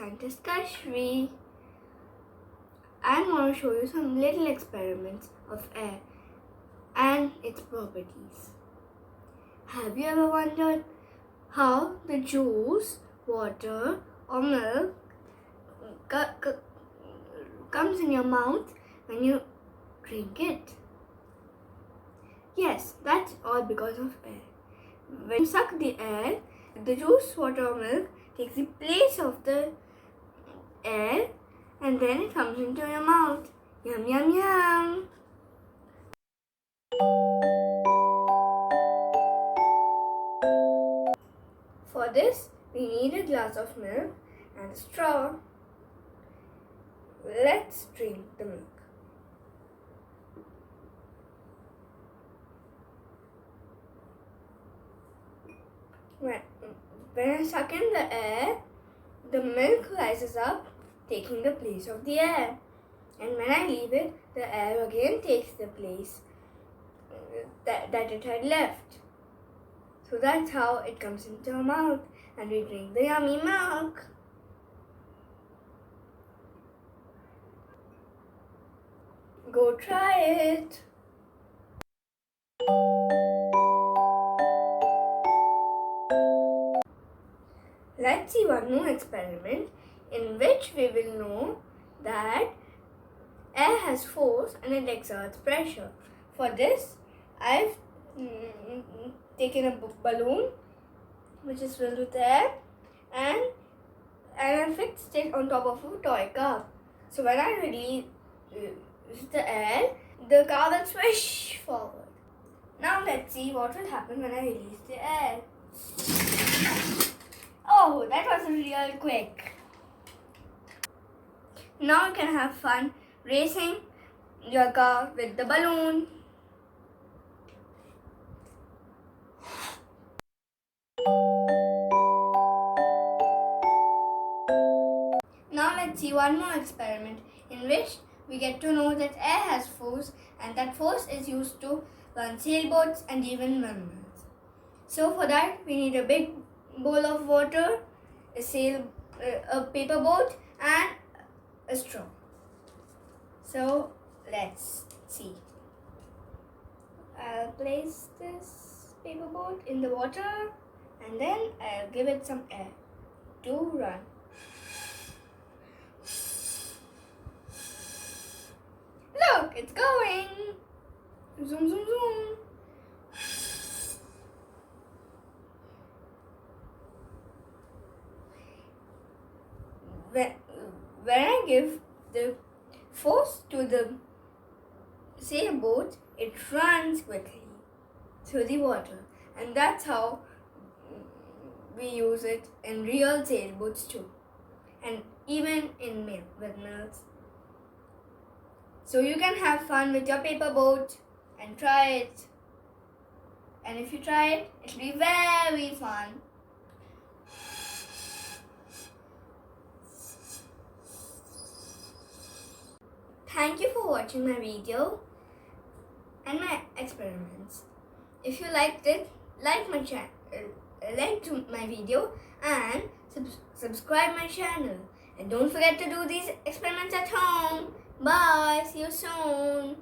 scientist Kashvi. I'm going to show you some little experiments of air and its properties. Have you ever wondered how the juice, water or milk comes in your mouth when you drink it? Yes, that's all because of air. When you suck the air, the juice, water or milk takes the place of the air and then it comes into your mouth. Yum, yum, yum. For this, we need a glass of milk and a straw. Let's drink the milk. When I suck in the air, the milk rises up, taking the place of the air. And when I leave it, the air again takes the place that it had left. So that's how it comes into our mouth and we drink the yummy milk. Go try it. Let's see one more experiment in which we will know that air has force and it exerts pressure. For this, I've taken a balloon which is filled with air and I fixed it on top of a toy car. So when I release the air, the car will swish forward. Now let's see what will happen when I release the air. Oh, that was real quick. Now you can have fun racing your car with the balloon. Now let's see one more experiment in which we get to know that air has force and that force is used to run sailboats and even windmills. So for that we need a big bowl of water, a paper boat and a straw. So let's see. I'll place this paper boat in the water and then I'll give it some air to run. Look, it's going! Zoom, zoom, zoom! When I give the force to the sailboat, it runs quickly through the water. And that's how we use it in real sailboats too. And even in windmills. So you can have fun with your paper boat and try it. And if you try it, it'll be very fun. Thank you for watching my video and my experiments. If you liked it, like my video and subscribe my channel. And don't forget to do these experiments at home. Bye. See you soon.